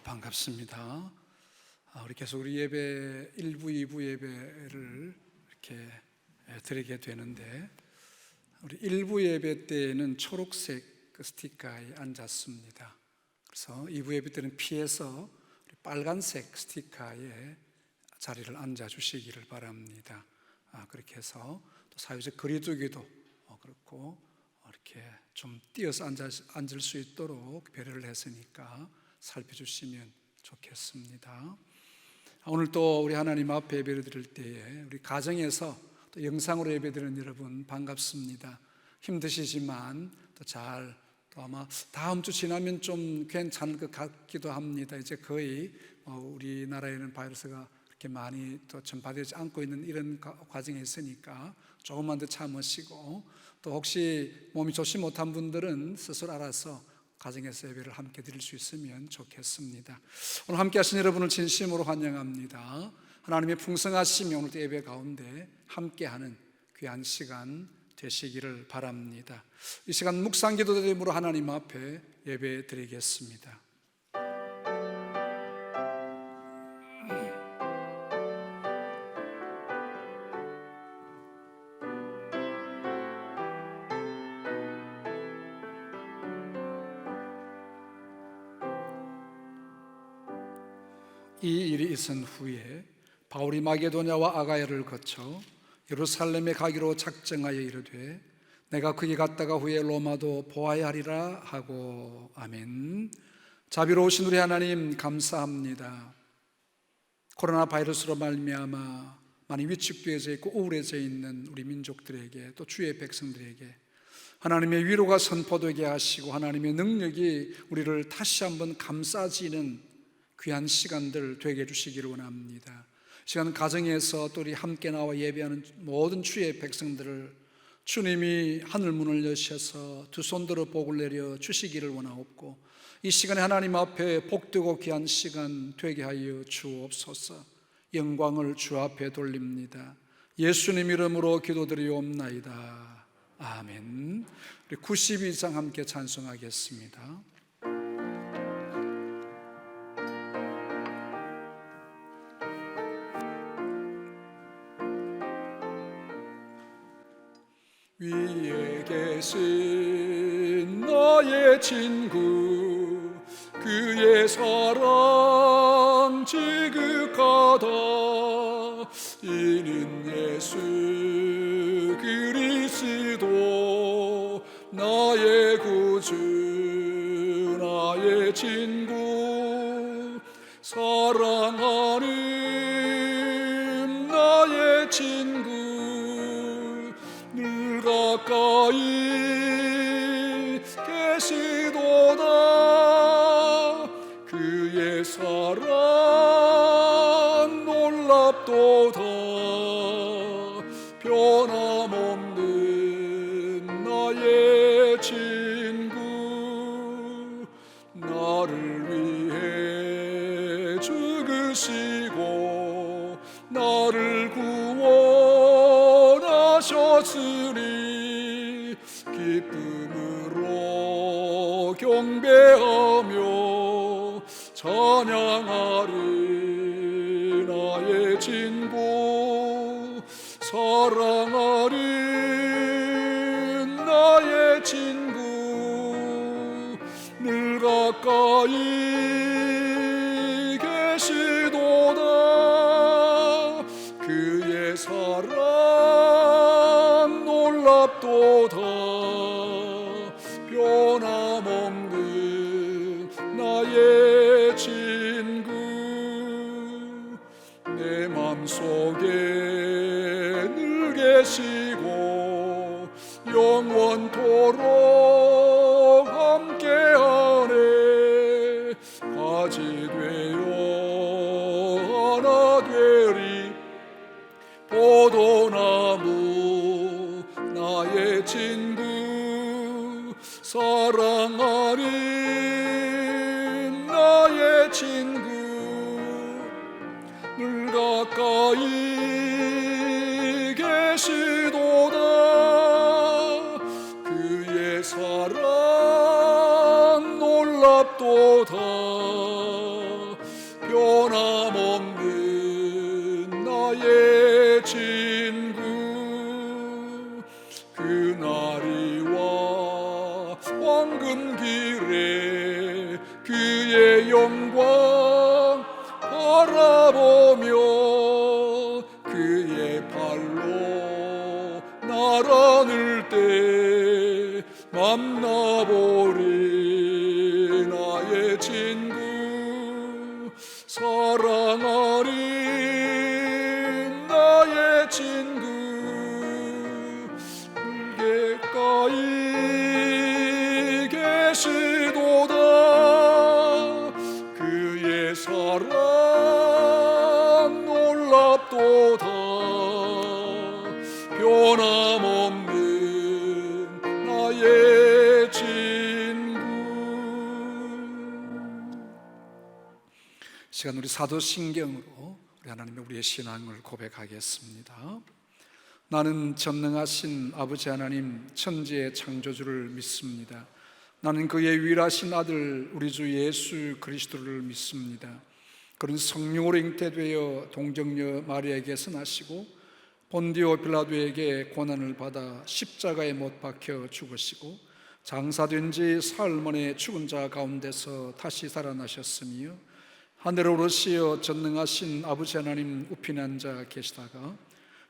반갑습니다. 우리 계속 우리 예배 1부, 2부 예배를 이렇게 드리게 되는데, 우리 1부 예배 때에는 초록색 스티커에 앉았습니다. 그래서 2부 예배 때는 피해서 빨간색 스티커에 자리를 앉아 주시기를 바랍니다. 그렇게 해서 또 사회적 거리두기도 그렇고 이렇게 좀 띄어서 앉을 수 있도록 배려를 했으니까 살펴주시면 좋겠습니다. 오늘 또 우리 하나님 앞에 예배를 드릴 때에 우리 가정에서 또 영상으로 예배드리는 여러분 반갑습니다. 힘드시지만 또 아마 다음 주 지나면 좀 괜찮을 것 같기도 합니다. 이제 거의 우리나라에는 바이러스가 그렇게 많이 또 전파되지 않고 있는 이런 과정에 있으니까 조금만 더 참으시고, 또 혹시 몸이 좋지 못한 분들은 스스로 알아서 가정에서 예배를 함께 드릴 수 있으면 좋겠습니다. 오늘 함께 하신 여러분을 진심으로 환영합니다. 하나님의 풍성하심이 오늘 예배 가운데 함께하는 귀한 시간 되시기를 바랍니다. 이 시간 묵상 기도 드림으로 하나님 앞에 예배 드리겠습니다. 이 일이 있은 후에 바울이 마게도냐와 아가야를 거쳐 예루살렘에 가기로 작정하여 이르되 내가 거기 갔다가 후에 로마도 보아야 하리라 하고. 아멘. 자비로우신 우리 하나님 감사합니다. 코로나 바이러스로 말미암아 많이 위축되어져 있고 우울해져 있는 우리 민족들에게, 또 주의 백성들에게 하나님의 위로가 선포되게 하시고 하나님의 능력이 우리를 다시 한번 감싸지는 귀한 시간들 되게 해주시기를 원합니다. 시간 가정에서 또 우리 함께 나와 예배하는 모든 주의 백성들을 주님이 하늘문을 여셔서 두 손들어 복을 내려 주시기를 원하옵고, 이 시간에 하나님 앞에 복되고 귀한 시간 되게 하여 주옵소서. 영광을 주 앞에 돌립니다. 예수님 이름으로 기도드리옵나이다. 아멘. 우리 92장 함께 찬송하겠습니다. 위에 계신 나의 친구, 그의 사랑 지극하다. 이는 예수 그리스도 나의 구주, 나의 친구, 사랑하는 나의 친구, 늘 가까이 계시도다. 그의 사랑 놀랍도다. 변함없는 나의 친구, 나를 위해 죽으시고 나를 구원하셨으니 기쁨으로 경배하며 찬양하리. 나의 친구, 사랑하리. 나의 친구, 늘 가까이 계시도다. 그의 사랑 놀랍도다. 변함없는 나의 친구, 내 맘속에 늘 계시고 영원토록 함께하네. 가지 되어 하나 되리 포도나무. 나의 친구, 사랑하는 나의 친구, 늘 가까이 계시도다. 그의 사랑 놀랍도다. 그의 영광 바라보며 그의 발로 날 안을 때 만나보리. 나의 친구 사랑하리. 나의 친구 물가에 계시도다. 그의 사랑 놀랍도다. 변함없는 나의 친구. 시간 우리 사도신경으로 우리 하나님의 우리의 신앙을 고백하겠습니다. 나는 전능하신 아버지 하나님 천지의 창조주를 믿습니다. 나는 그의 유일하신 아들 우리 주 예수 그리스도를 믿습니다. 그는 성령으로 잉태되어 동정녀 마리아에게서 나시고 본디오 빌라도에게 고난을 받아 십자가에 못 박혀 죽으시고 장사된 지 사흘 만에 죽은 자 가운데서 다시 살아나셨으며 하늘에 오르시어 전능하신 아버지 하나님 우편에 앉아 계시다가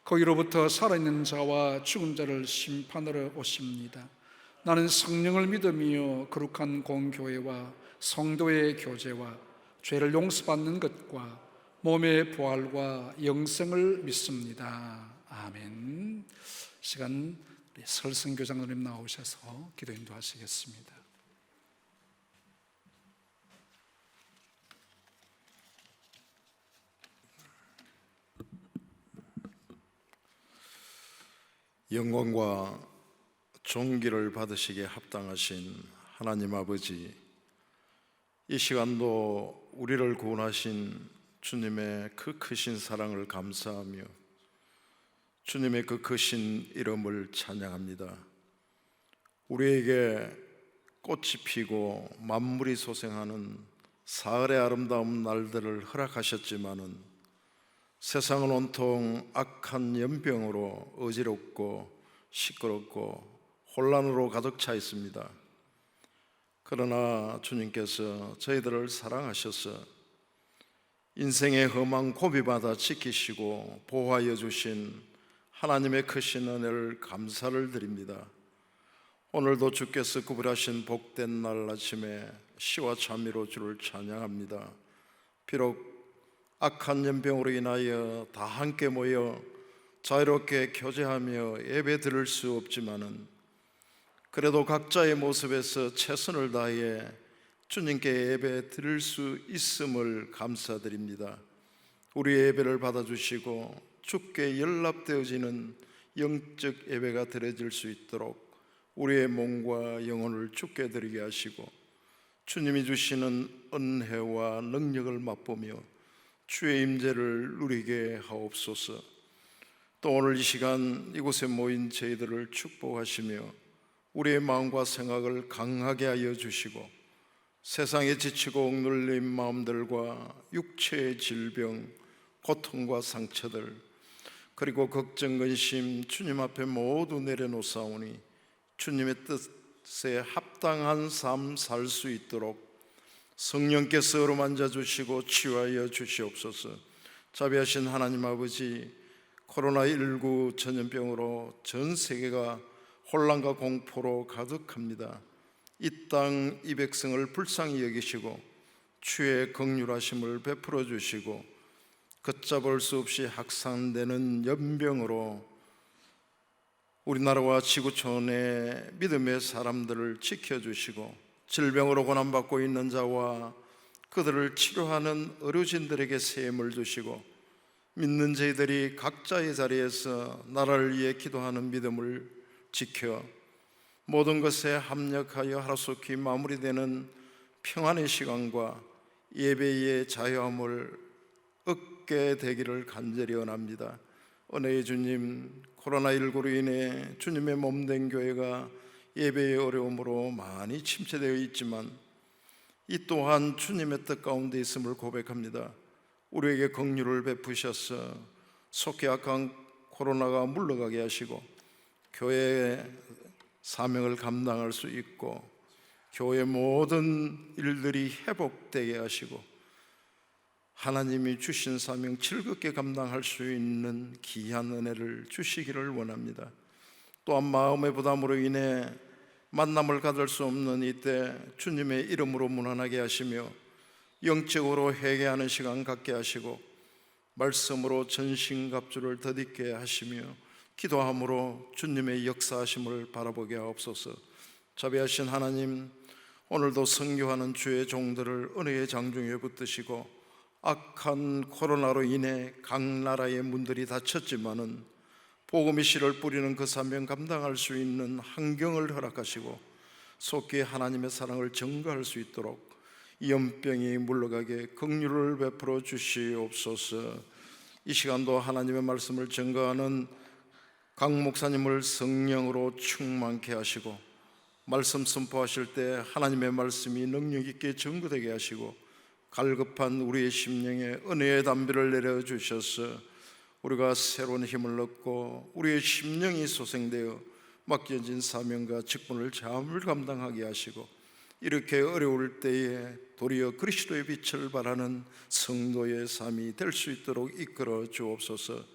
거기로부터 살아있는 자와 죽은 자를 심판하러 오십니다. 나는 성령을 믿으며 거룩한 공교회와 성도의 교제와 죄를 용서받는 것과 몸의 부활과 영생을 믿습니다. 아멘. 시간 우리 설성교장님 나오셔서 기도 인도하시겠습니다. 영광과 존귀를 받으시기에 합당하신 하나님 아버지, 이 시간도 우리를 구원하신 주님의 그 크신 사랑을 감사하며 주님의 그 크신 이름을 찬양합니다. 우리에게 꽃이 피고 만물이 소생하는 사흘의 아름다운 날들을 허락하셨지만은 세상은 온통 악한 연병으로 어지럽고 시끄럽고 혼란으로 가득 차 있습니다. 그러나 주님께서 저희들을 사랑하셔서 인생의 험한 고비마다 지키시고 보호하여 주신 하나님의 크신 은혜를 감사를 드립니다. 오늘도 주께서 구별하신 복된 날 아침에 시와 찬미로 주를 찬양합니다. 비록 악한 연병으로 인하여 다 함께 모여 자유롭게 교제하며 예배 드릴 수 없지만은 그래도 각자의 모습에서 최선을 다해 주님께 예배 드릴 수 있음을 감사드립니다. 우리의 예배를 받아주시고 주께 연락되어지는 영적 예배가 드려질 수 있도록 우리의 몸과 영혼을 주께 드리게 하시고 주님이 주시는 은혜와 능력을 맛보며 주의 임재를 누리게 하옵소서. 또 오늘 이 시간 이곳에 모인 저희들을 축복하시며 우리의 마음과 생각을 강하게 하여 주시고 세상에 지치고 억눌린 마음들과 육체의 질병, 고통과 상처들 그리고 걱정, 근심 주님 앞에 모두 내려놓사오니 주님의 뜻에 합당한 삶 살 수 있도록 성령께서 어루만져 주시고 치유하여 주시옵소서. 자비하신 하나님 아버지, 코로나19 전염병으로 전 세계가 혼란과 공포로 가득합니다. 이 땅 이 백성을 불쌍히 여기시고 주의 긍휼하심을 베풀어 주시고 걷잡을 수 없이 확산되는 연병으로 우리나라와 지구촌의 믿음의 사람들을 지켜주시고 질병으로 고난받고 있는 자와 그들을 치료하는 의료진들에게 새 힘을 주시고 믿는 저희들이 각자의 자리에서 나라를 위해 기도하는 믿음을 지켜 모든 것에 합력하여 하루속히 마무리되는 평안의 시간과 예배의 자유함을 얻게 되기를 간절히 원합니다. 은혜의 주님, 코로나19로 인해 주님의 몸된 교회가 예배의 어려움으로 많이 침체되어 있지만 이 또한 주님의 뜻 가운데 있음을 고백합니다. 우리에게 긍휼을 베푸셔서 속히 악한 코로나가 물러가게 하시고 교회의 사명을 감당할 수 있고 교회 모든 일들이 회복되게 하시고 하나님이 주신 사명 즐겁게 감당할 수 있는 귀한 은혜를 주시기를 원합니다. 또한 마음의 부담으로 인해 만남을 가질 수 없는 이때 주님의 이름으로 문안하게 하시며 영적으로 회개하는 시간 갖게 하시고 말씀으로 전신갑주를 덧입게 하시며 기도함으로 주님의 역사하심을 바라보게 하옵소서. 자비하신 하나님, 오늘도 선교하는 주의 종들을 은혜의 장중에 붙드시고 악한 코로나로 인해 각 나라의 문들이 닫혔지만은 복음의 씨를 뿌리는 그 사명 감당할 수 있는 환경을 허락하시고 속히 하나님의 사랑을 증거할 수 있도록 연병이 물러가게 긍휼을 베풀어 주시옵소서. 이 시간도 하나님의 말씀을 증거하는 강 목사님을 성령으로 충만케 하시고 말씀 선포하실 때 하나님의 말씀이 능력 있게 증거되게 하시고 갈급한 우리의 심령에 은혜의 담비를 내려주셔서 우리가 새로운 힘을 얻고 우리의 심령이 소생되어 맡겨진 사명과 직분을 잘 감당하게 하시고 이렇게 어려울 때에 도리어 그리스도의 빛을 발하는 성도의 삶이 될 수 있도록 이끌어 주옵소서.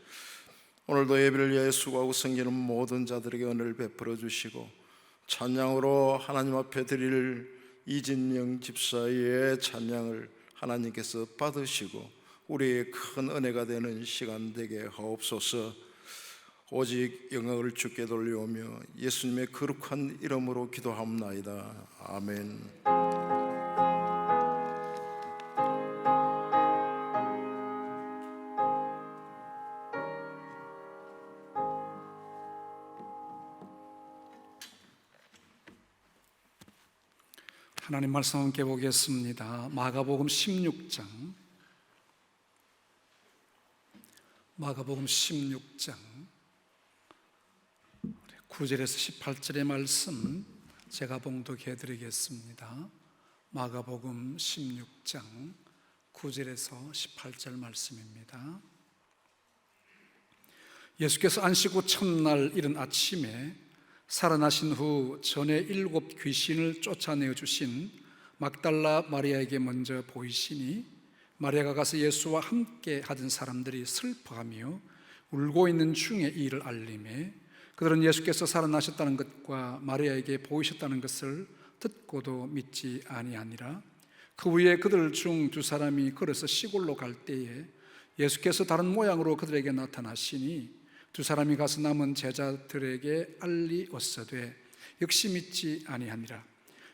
오늘도 예배를 위해 수고하고 섬기는 모든 자들에게 은혜를 베풀어 주시고 찬양으로 하나님 앞에 드릴 이진영 집사의 찬양을 하나님께서 받으시고 우리의 큰 은혜가 되는 시간 되게 하옵소서. 오직 영광을 주께 돌려오며 예수님의 거룩한 이름으로 기도하옵나이다. 아멘. 하나님 말씀 함께 보겠습니다. 마가복음 16장 9절에서 18절의 말씀 제가 봉독해 드리겠습니다. 마가복음 16장 9절에서 18절 말씀입니다. 예수께서 안식 후 첫날 이른 아침에 살아나신 후 전에 7 귀신을 쫓아내어 주신 막달라 마리아에게 먼저 보이시니 마리아가 가서 예수와 함께 하던 사람들이 슬퍼하며 울고 있는 중에 이 일을 알림해 그들은 예수께서 살아나셨다는 것과 마리아에게 보이셨다는 것을 듣고도 믿지 아니하니라. 그 후에 그들 중 2 사람이 걸어서 시골로 갈 때에 예수께서 다른 모양으로 그들에게 나타나시니 2 사람이 가서 남은 제자들에게 알리었으되 역시 믿지 아니하니라.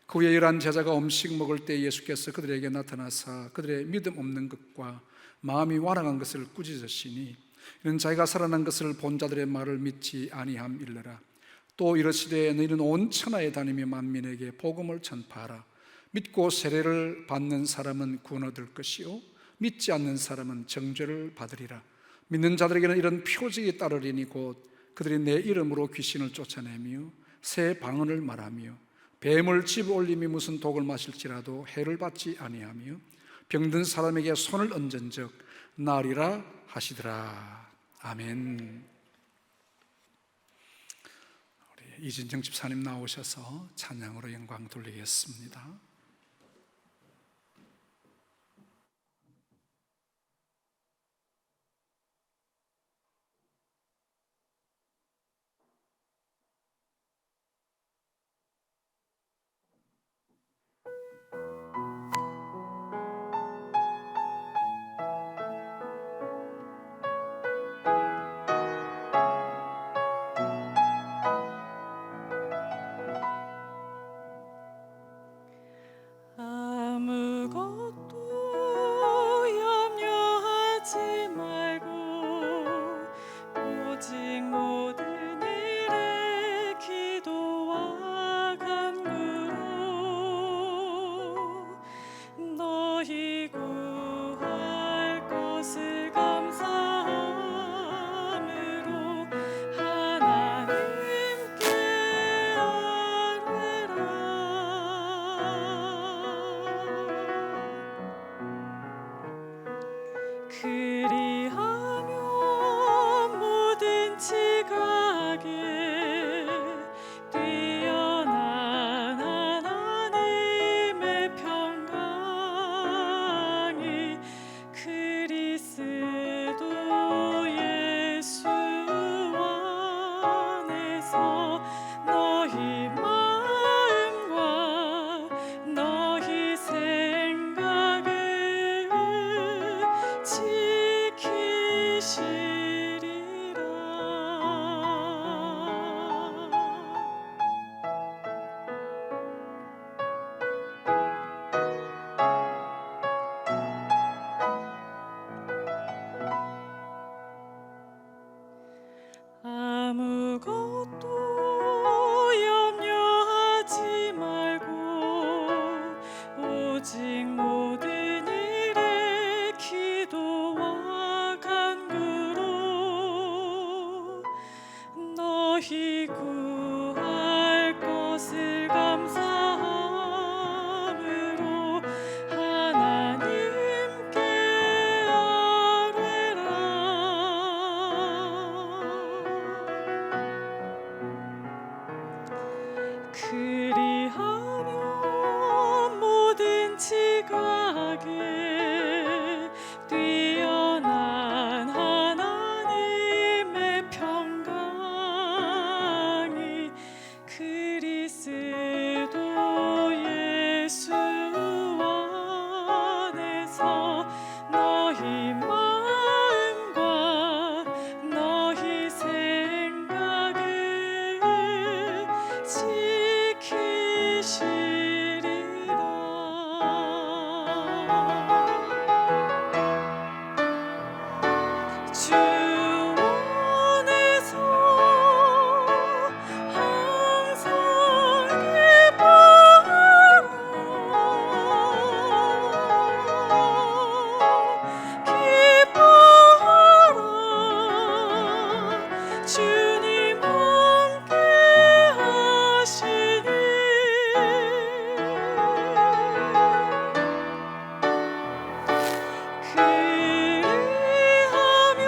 그 후에 11 제자가 음식 먹을 때 예수께서 그들에게 나타나사 그들의 믿음 없는 것과 마음이 완악한 것을 꾸짖으시니 이는 자기가 살아난 것을 본 자들의 말을 믿지 아니함일러라. 또 이르시되 너희는 온 천하에 다니며 만민에게 복음을 전파하라. 믿고 세례를 받는 사람은 구원 얻을 것이요 믿지 않는 사람은 정죄를 받으리라. 믿는 자들에게는 이런 표적이 따르리니 곧 그들이 내 이름으로 귀신을 쫓아내며 새 방언을 말하며 뱀을 집어 올림이 무슨 독을 마실지라도 해를 받지 아니하며 병든 사람에게 손을 얹은즉 나으리라 하시더라. 아멘. 우리 이진정 집사님 나오셔서 찬양으로 영광 돌리겠습니다. 지각에 뛰어난 하나님 뛰어난 하나님의 평강이 그리스도 예수 안에서 너희 마음과 너희 생각을 지키시리라. 주 안에서 항상 기뻐하라. 주님 함께 하시니 그리하며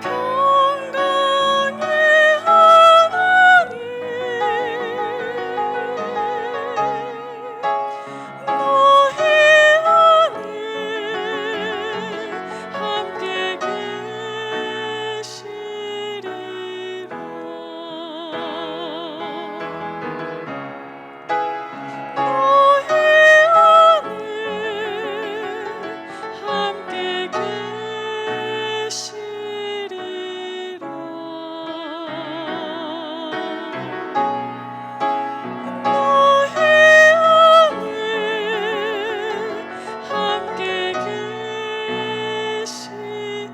평강의 하나님 너희 안에 함께 계시리라. 너희 안에 함께 계시리라. 너희 안에 함께 계시리라.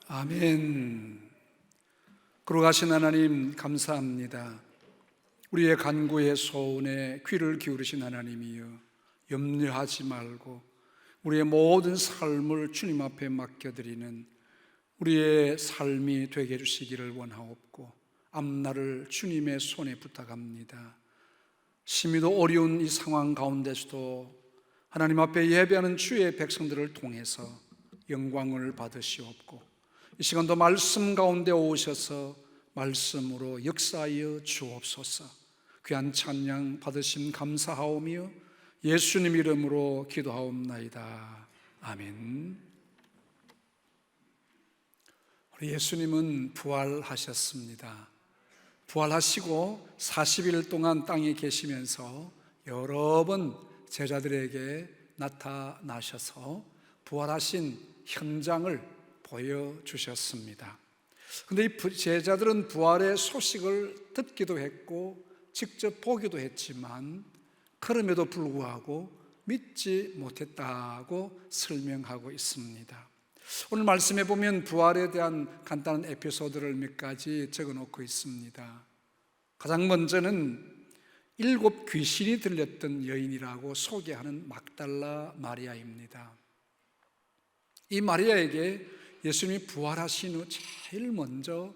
아멘. 거룩하신 하나님 감사합니다. 우리의 간구의 소원에 귀를 기울이신 하나님이여, 염려하지 말고 우리의 모든 삶을 주님 앞에 맡겨드리는 우리의 삶이 되게 해주시기를 원하옵고, 앞날을 주님의 손에 부탁합니다. 심히도 어려운 이 상황 가운데서도 하나님 앞에 예배하는 주의 백성들을 통해서 영광을 받으시옵고, 이 시간도 말씀 가운데 오셔서 말씀으로 역사하여 주옵소서. 귀한 찬양 받으심 감사하오며 예수님 이름으로 기도하옵나이다. 아멘. 우리 예수님은 부활하셨습니다. 부활하시고 40일 동안 땅에 계시면서 여러 번 제자들에게 나타나셔서 부활하신 현장을 보여주셨습니다. 그런데 이 제자들은 부활의 소식을 듣기도 했고 직접 보기도 했지만 그럼에도 불구하고 믿지 못했다고 설명하고 있습니다. 오늘 말씀해 보면 부활에 대한 간단한 에피소드를 몇 가지 적어놓고 있습니다. 가장 먼저는 7 귀신이 들렸던 여인이라고 소개하는 막달라 마리아입니다. 이 마리아에게 예수님이 부활하신 후 제일 먼저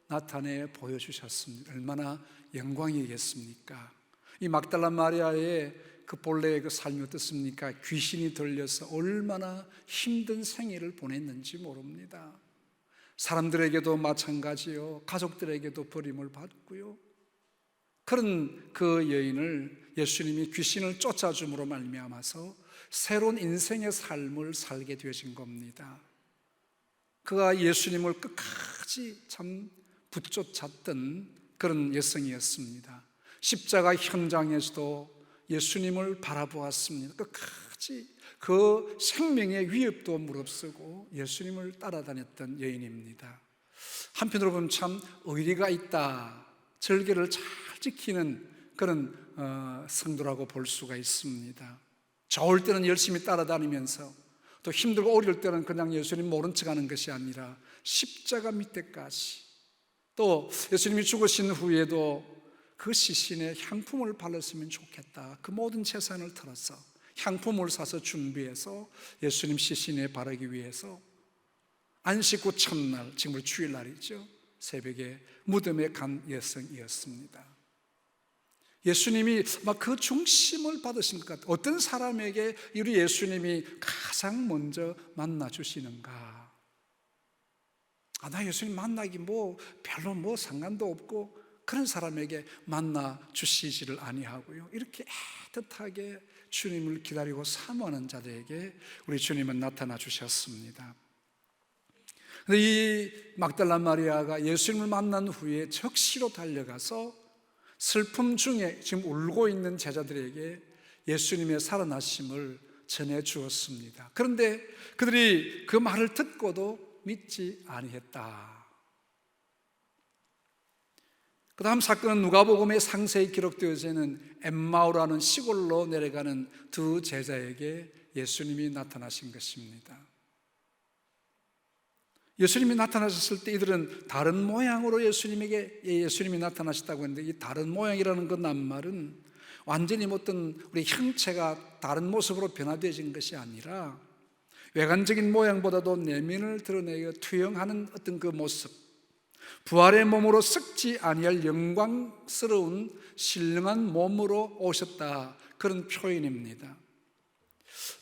나타내 보여주셨습니다. 얼마나 영광이겠습니까? 이 막달라 마리아의 그 본래의 그 삶이 어떻습니까? 귀신이 들려서 얼마나 힘든 생애를 보냈는지 모릅니다. 사람들에게도 마찬가지요, 가족들에게도 버림을 받고요. 그런 그 여인을 예수님이 귀신을 쫓아줌으로 말미암아서 새로운 인생의 삶을 살게 되어진 겁니다. 그가 예수님을 끝까지 참 붙쫓았던 그런 여성이었습니다. 십자가 현장에서도 예수님을 바라보았습니다. 끝까지 그 생명의 위협도 무릅쓰고 예수님을 따라다녔던 여인입니다. 한편으로 보면 참 의리가 있다, 절개를 잘 지키는 그런 성도라고 볼 수가 있습니다. 좋을 때는 열심히 따라다니면서 또 힘들고 어려울 때는 그냥 예수님 모른 척하는 것이 아니라 십자가 밑에까지, 또 예수님이 죽으신 후에도 그 시신에 향품을 발랐으면 좋겠다, 그 모든 재산을 털어서 향품을 사서 준비해서 예수님 시신에 바르기 위해서 안식 후 첫날, 지금 주일날이죠, 새벽에 무덤에 간 여성이었습니다. 예수님이 막 그 중심을 받으신 것 같아요. 어떤 사람에게 우리 예수님이 가장 먼저 만나 주시는가? 나 예수님 만나기 별로 상관도 없고 그런 사람에게 만나 주시지를 아니하고요, 이렇게 애틋하게 주님을 기다리고 사모하는 자들에게 우리 주님은 나타나 주셨습니다. 근데 이 막달라 마리아가 예수님을 만난 후에 적시로 달려가서 슬픔 중에 지금 울고 있는 제자들에게 예수님의 살아나심을 전해 주었습니다. 그런데 그들이 그 말을 듣고도 믿지 아니했다. 그 다음 사건은 누가복음에 상세히 기록되어져 있는 엠마오라는 시골로 내려가는 두 제자에게 예수님이 나타나신 것입니다. 예수님이 나타나셨을 때 이들은 다른 모양으로 예수님이 나타나셨다고 했는데, 이 다른 모양이라는 그 낱말은 완전히 어떤 우리 형체가 다른 모습으로 변화되어진 것이 아니라 외관적인 모양보다도 내면을 드러내어 투영하는 어떤 그 모습, 부활의 몸으로 썩지 아니할 영광스러운 신령한 몸으로 오셨다, 그런 표현입니다.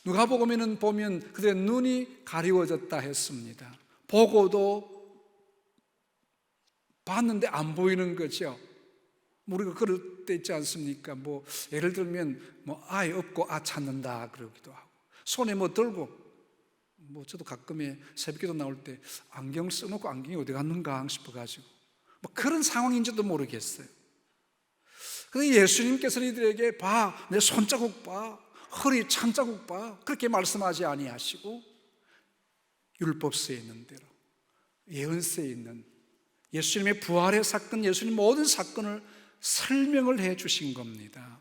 누가복음에는 보면 그들의 눈이 가리워졌다 했습니다. 보고도 봤는데 안 보이는 거죠. 우리가 그럴 때 있지 않습니까? 예를 들면 아이 없고 찾는다 그러기도 하고, 손에 들고 저도 가끔에 새벽기도 나올 때 안경 써놓고 안경이 어디 갔는가 싶어가지고 그런 상황인지도 모르겠어요. 그런데 예수님께서는 이들에게 봐, 내 손자국 봐, 허리 찬자국 봐, 그렇게 말씀하지 아니하시고 율법서에 있는 대로, 예언서에 있는 예수님의 부활의 사건, 예수님 모든 사건을 설명을 해 주신 겁니다.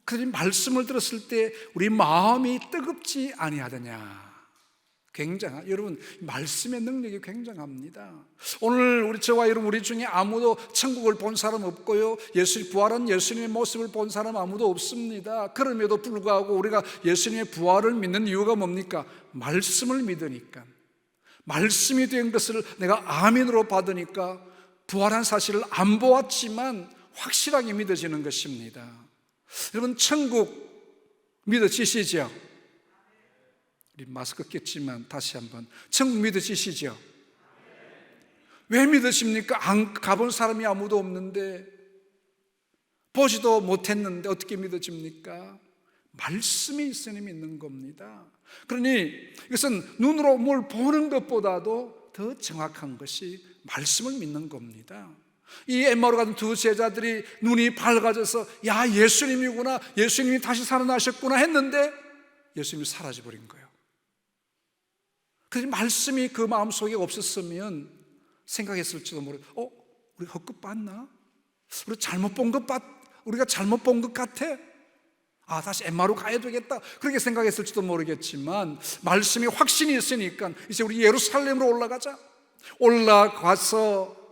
그들이 말씀을 들었을 때 우리 마음이 뜨겁지 아니하더냐. 여러분, 말씀의 능력이 굉장합니다. 오늘 저와 여러분, 우리 중에 아무도 천국을 본 사람 없고요, 부활한 예수님의 모습을 본 사람 아무도 없습니다. 그럼에도 불구하고 우리가 예수님의 부활을 믿는 이유가 뭡니까? 말씀을 믿으니까, 말씀이 된 것을 내가 아멘으로 받으니까 부활한 사실을 안 보았지만 확실하게 믿어지는 것입니다. 여러분, 천국 믿어지시죠? 우리 마스크 꼈지만 다시 한번, 천국 믿어지시죠? 왜 믿으십니까? 안 가본 사람이 아무도 없는데, 보지도 못했는데 어떻게 믿어집니까? 말씀이 있으니 믿는 겁니다. 그러니 이것은 눈으로 뭘 보는 것보다도 더 정확한 것이 말씀을 믿는 겁니다. 이 엠마오로 가는 두 제자들이 눈이 밝아져서 야, 예수님이구나, 예수님이 다시 살아나셨구나 했는데 예수님이 사라져버린 거예요. 그래서 말씀이 그 마음속에 없었으면 생각했을지도 모르고 우리 헛것 봤나? 우리가 잘못 본 것 같아? 다시 엠마오로 가야 되겠다, 그렇게 생각했을지도 모르겠지만 말씀이 확신이 있으니까 이제 우리 예루살렘으로 올라가서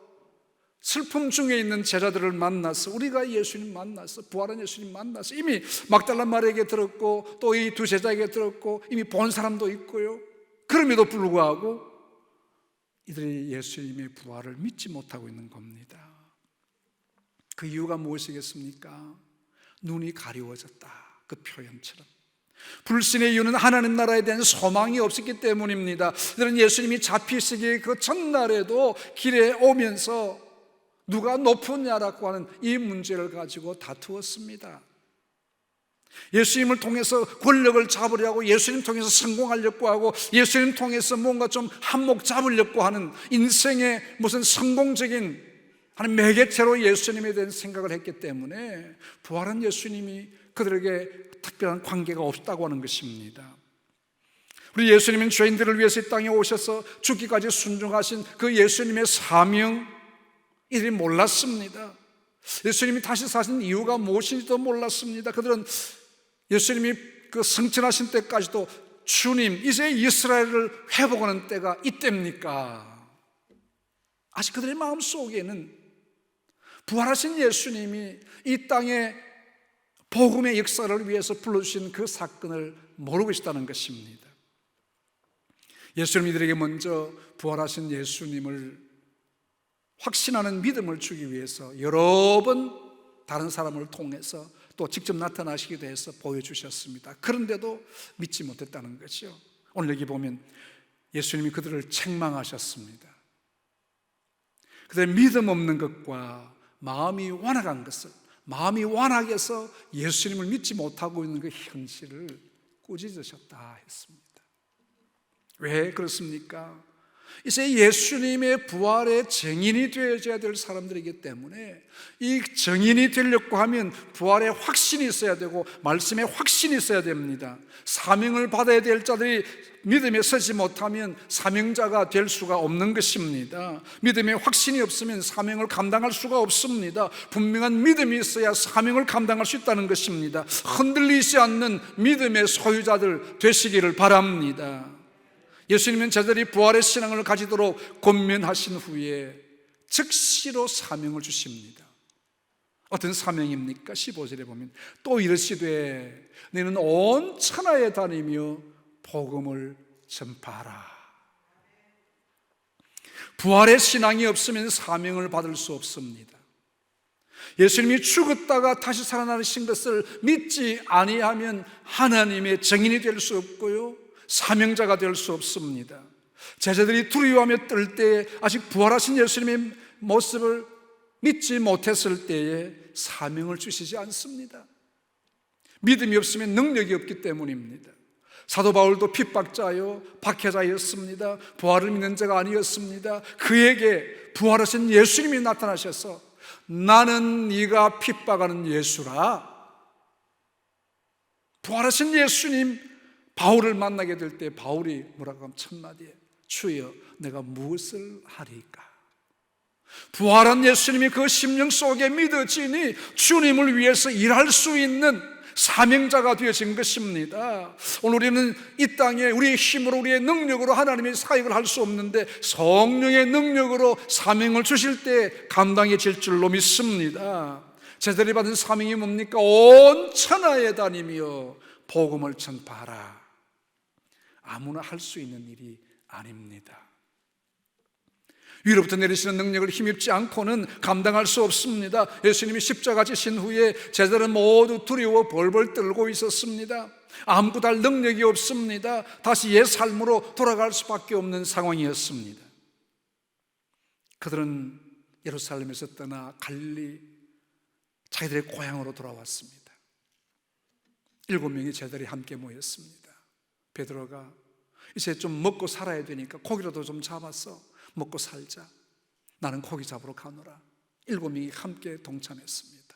슬픔 중에 있는 제자들을 만나서, 우리가 예수님 만나서, 부활한 예수님 만나서 이미 막달라 마리아에게 들었고 또 이 두 제자에게 들었고 이미 본 사람도 있고요, 그럼에도 불구하고 이들이 예수님의 부활을 믿지 못하고 있는 겁니다. 그 이유가 무엇이겠습니까? 눈이 가리워졌다, 그 표현처럼. 불신의 이유는 하나님 나라에 대한 소망이 없었기 때문입니다. 이들은 예수님이 잡히시기 그 전날에도 길에 오면서 누가 높으냐라고 하는 이 문제를 가지고 다투었습니다. 예수님을 통해서 권력을 잡으려고, 예수님 통해서 성공하려고 하고, 예수님 통해서 뭔가 좀 한몫 잡으려고 하는 인생의 무슨 성공적인 하는 매개체로 예수님에 대한 생각을 했기 때문에 부활한 예수님이 그들에게 특별한 관계가 없다고 하는 것입니다. 우리 예수님은 죄인들을 위해서 이 땅에 오셔서 죽기까지 순종하신 그 예수님의 사명, 이들이 몰랐습니다. 예수님이 다시 사신 이유가 무엇인지도 몰랐습니다. 그들은 예수님이 그 승천하신 때까지도 주님, 이제 이스라엘을 회복하는 때가 이때입니까? 아직 그들의 마음속에는 부활하신 예수님이 이 땅에 복음의 역사를 위해서 불러주신 그 사건을 모르고 있다는 것입니다. 예수님 이들에게 먼저 부활하신 예수님을 확신하는 믿음을 주기 위해서 여러 번 다른 사람을 통해서 또 직접 나타나시기도 해서 보여주셨습니다. 그런데도 믿지 못했다는 거죠. 오늘 여기 보면 예수님이 그들을 책망하셨습니다. 그들의 믿음 없는 것과 마음이 완악한 것을, 마음이 완악해서 예수님을 믿지 못하고 있는 그 현실을 꾸짖으셨다 했습니다. 왜 그렇습니까? 이제 예수님의 부활의 증인이 되어야 될 사람들이기 때문에 이 증인이 되려고 하면 부활의 확신이 있어야 되고 말씀의 확신이 있어야 됩니다. 사명을 받아야 될 자들이 믿음에 서지 못하면 사명자가 될 수가 없는 것입니다. 믿음의 확신이 없으면 사명을 감당할 수가 없습니다. 분명한 믿음이 있어야 사명을 감당할 수 있다는 것입니다. 흔들리지 않는 믿음의 소유자들 되시기를 바랍니다. 예수님은 제자들이 부활의 신앙을 가지도록 권면하신 후에 즉시로 사명을 주십니다. 어떤 사명입니까? 15절에 보면 또 이르시되 너는 온 천하에 다니며 복음을 전파하라. 부활의 신앙이 없으면 사명을 받을 수 없습니다. 예수님이 죽었다가 다시 살아나신 것을 믿지 아니하면 하나님의 증인이 될 수 없고요, 사명자가 될 수 없습니다. 제자들이 두려워하며 떨 때에 아직 부활하신 예수님의 모습을 믿지 못했을 때에 사명을 주시지 않습니다. 믿음이 없으면 능력이 없기 때문입니다. 사도 바울도 핍박자요 박해자였습니다. 부활을 믿는 자가 아니었습니다. 그에게 부활하신 예수님이 나타나셔서 나는 네가 핍박하는 예수라. 부활하신 예수님 바울을 만나게 될 때 바울이 뭐라고 하면 첫마디에 주여 내가 무엇을 하리까? 부활한 예수님이 그 심령 속에 믿어지니 주님을 위해서 일할 수 있는 사명자가 되어진 것입니다. 오늘 우리는 이 땅에 우리의 힘으로 우리의 능력으로 하나님의 사역을 할 수 없는데 성령의 능력으로 사명을 주실 때 감당해질 줄로 믿습니다. 제자들이 받은 사명이 뭡니까? 온 천하에 다니며 복음을 전파하라. 아무나 할 수 있는 일이 아닙니다. 위로부터 내리시는 능력을 힘입지 않고는 감당할 수 없습니다. 예수님이 십자가 지신 후에 제자들은 모두 두려워 벌벌 떨고 있었습니다. 아무것도 할 능력이 없습니다. 다시 옛 삶으로 돌아갈 수밖에 없는 상황이었습니다. 그들은 예루살렘에서 떠나 갈릴리 자기들의 고향으로 돌아왔습니다. 7명의 제자들이 함께 모였습니다. 베드로가 이제 좀 먹고 살아야 되니까 고기라도 좀 잡아서 먹고 살자. 나는 고기 잡으러 가노라. 7명이 함께 동참했습니다.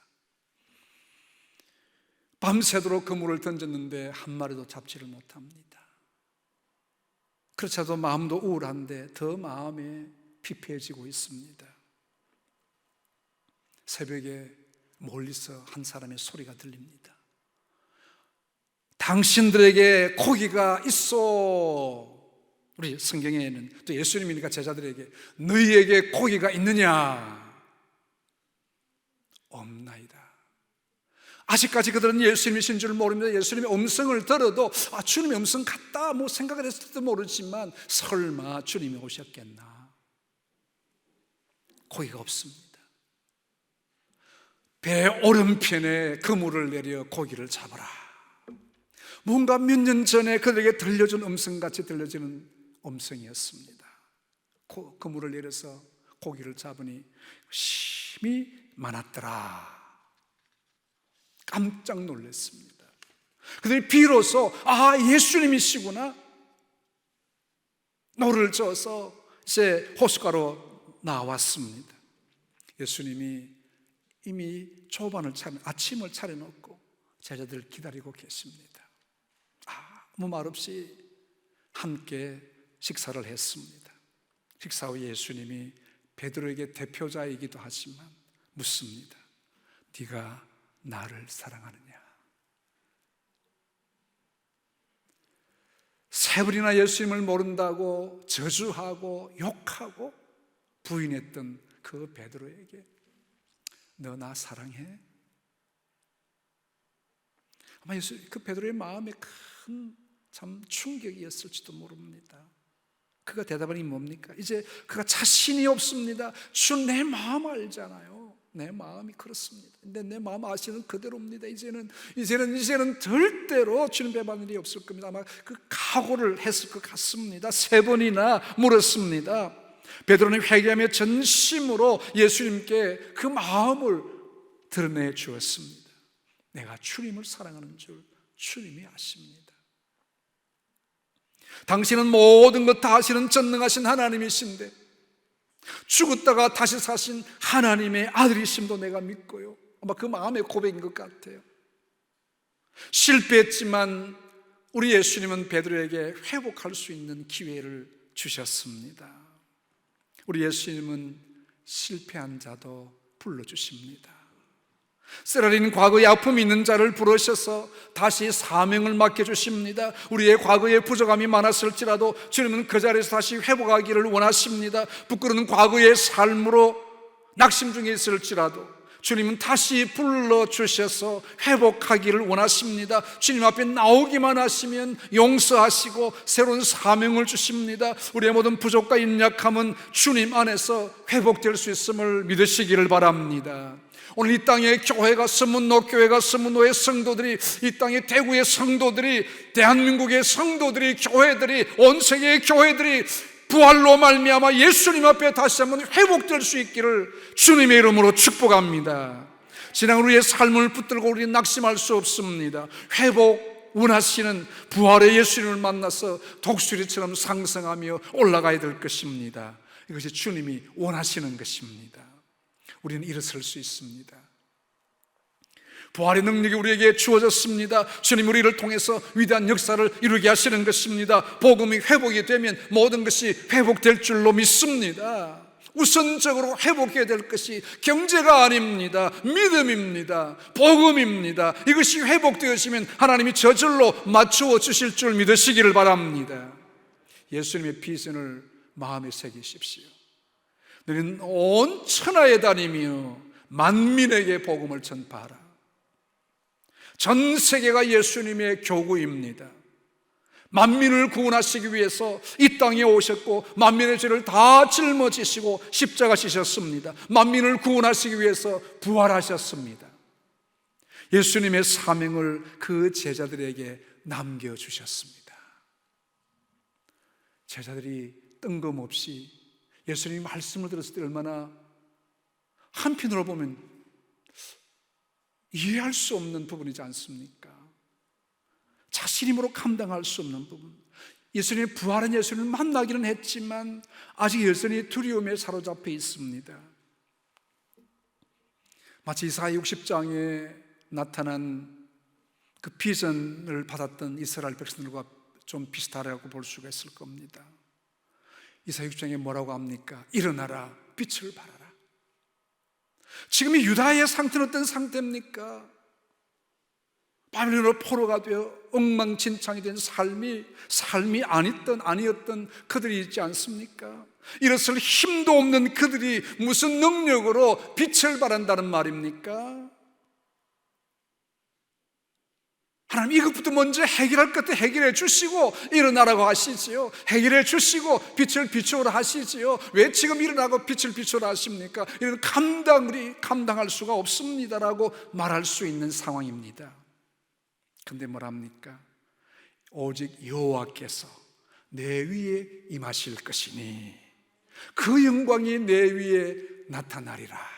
밤새도록 그물을 던졌는데 한 마리도 잡지를 못합니다. 그렇자도 마음도 우울한데 더 마음에 피폐해지고 있습니다. 새벽에 멀리서 한 사람의 소리가 들립니다. 당신들에게 고기가 있어. 우리 성경에는 또 예수님이니까 제자들에게 너희에게 고기가 있느냐? 없나이다. 아직까지 그들은 예수님이신 줄 모릅니다. 예수님의 음성을 들어도 주님의 음성 같다 뭐 생각을 했을지도 모르지만 설마 주님이 오셨겠나? 고기가 없습니다. 배 오른편에 그물을 내려 고기를 잡아라. 뭔가 몇 년 전에 그들에게 들려준 음성같이 들려지는 음성이었습니다. 그물을 내려서 고기를 잡으니 힘이 많았더라. 깜짝 놀랐습니다. 그들이 비로소 예수님이시구나. 노를 져서 이제 호숫가로 나왔습니다. 예수님이 이미 아침을 차려놓고 제자들을 기다리고 계십니다. 아무 말 없이 함께 식사를 했습니다. 식사 후 예수님이 베드로에게 대표자이기도 하지만 묻습니다. 네가 나를 사랑하느냐? 세 번이나 예수님을 모른다고 저주하고 욕하고 부인했던 그 베드로에게 너 나 사랑해? 아마 그 베드로의 마음에 큰 참 충격이었을지도 모릅니다. 그가 대답하니 뭡니까? 이제 그가 자신이 없습니다. 주 내 마음 알잖아요. 내 마음이 그렇습니다. 근데 내 마음 아시는 그대로입니다. 이제는 절대로 주님 뵈받는 일이 없을 겁니다. 아마 그 각오를 했을 것 같습니다. 3번이나 물었습니다. 베드로는 회개하며 전심으로 예수님께 그 마음을 드러내 주었습니다. 내가 주님을 사랑하는 줄 주님이 아십니다. 당신은 모든 것 다 하시는 전능하신 하나님이신데 죽었다가 다시 사신 하나님의 아들이심도 내가 믿고요. 아마 그 마음의 고백인 것 같아요. 실패했지만 우리 예수님은 베드로에게 회복할 수 있는 기회를 주셨습니다. 우리 예수님은 실패한 자도 불러주십니다. 쓰라린 과거의 아픔이 있는 자를 부르셔서 다시 사명을 맡겨주십니다. 우리의 과거에 부족함이 많았을지라도 주님은 그 자리에서 다시 회복하기를 원하십니다. 부끄러운 과거의 삶으로 낙심 중에 있을지라도 주님은 다시 불러주셔서 회복하기를 원하십니다. 주님 앞에 나오기만 하시면 용서하시고 새로운 사명을 주십니다. 우리의 모든 부족과 연약함은 주님 안에서 회복될 수 있음을 믿으시기를 바랍니다. 오늘 이 땅의 교회가 서문노 교회가 서문노의 성도들이, 이 땅의 대구의 성도들이, 대한민국의 성도들이, 교회들이, 온 세계의 교회들이 부활로 말미암아 예수님 앞에 다시 한번 회복될 수 있기를 주님의 이름으로 축복합니다. 지난 우리의 삶을 붙들고 우리는 낙심할 수 없습니다. 회복 원하시는 부활의 예수님을 만나서 독수리처럼 상승하며 올라가야 될 것입니다. 이것이 주님이 원하시는 것입니다. 우리는 일어설 수 있습니다. 부활의 능력이 우리에게 주어졌습니다. 주님 우리를 통해서 위대한 역사를 이루게 하시는 것입니다. 복음이 회복이 되면 모든 것이 회복될 줄로 믿습니다. 우선적으로 회복해야 될 것이 경제가 아닙니다. 믿음입니다. 복음입니다. 이것이 회복되어지면 하나님이 저절로 맞추어 주실 줄 믿으시기를 바랍니다. 예수님의 비전을 마음에 새기십시오. 너는 온 천하에 다니며 만민에게 복음을 전파하라. 전 세계가 예수님의 교구입니다. 만민을 구원하시기 위해서 이 땅에 오셨고 만민의 죄를 다 짊어지시고 십자가 지셨습니다. 만민을 구원하시기 위해서 부활하셨습니다. 예수님의 사명을 그 제자들에게 남겨주셨습니다. 제자들이 뜬금없이 예수님 말씀을 들었을 때 얼마나 한편으로 보면 이해할 수 없는 부분이지 않습니까? 자신 힘으로 감당할 수 없는 부분. 예수님의 부활한 예수님을 만나기는 했지만 아직 여전히 두려움에 사로잡혀 있습니다. 마치 이사야 60장에 나타난 그 비전을 받았던 이스라엘 백성들과 좀 비슷하다고 볼 수가 있을 겁니다. 이사야 60장에 뭐라고 합니까? 일어나라, 빛을 발하라. 지금 이 유다의 상태는 어떤 상태입니까? 바빌론으로 포로가 되어 엉망진창이 된 삶이 아니었던 그들이 있지 않습니까? 일어설 힘도 없는 그들이 무슨 능력으로 빛을 발한다는 말입니까? 하나님 이것부터 먼저 해결할 것 같아 해결해 주시고 일어나라고 하시지요. 해결해 주시고 빛을 비추어라 하시지요. 왜 지금 일어나고 빛을 비추어라 하십니까? 이런 감당할 수가 없습니다라고 말할 수 있는 상황입니다. 근데 뭐랍니까? 오직 여호와께서 내 위에 임하실 것이니 그 영광이 내 위에 나타나리라.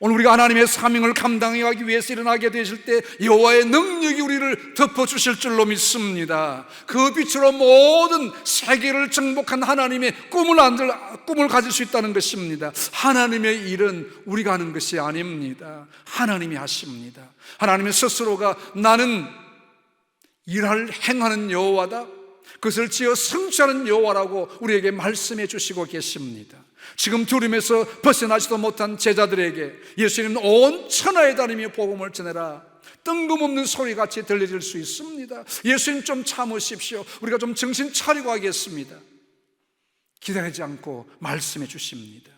오늘 우리가 하나님의 사명을 감당하기 위해서 일어나게 되실 때 여호와의 능력이 우리를 덮어주실 줄로 믿습니다. 그 빛으로 모든 세계를 정복한 하나님의 꿈을 가질 수 있다는 것입니다. 하나님의 일은 우리가 하는 것이 아닙니다. 하나님이 하십니다. 하나님의 스스로가 나는 행하는 여호와다, 그것을 지어 성취하는 여호와라고 우리에게 말씀해 주시고 계십니다. 지금 두려움에서 벗어나지도 못한 제자들에게 예수님은 온 천하에 다니며 복음을 전해라, 뜬금없는 소리같이 들려질 수 있습니다. 예수님 좀 참으십시오. 우리가 좀 정신 차리고 하겠습니다. 기다리지 않고 말씀해 주십니다.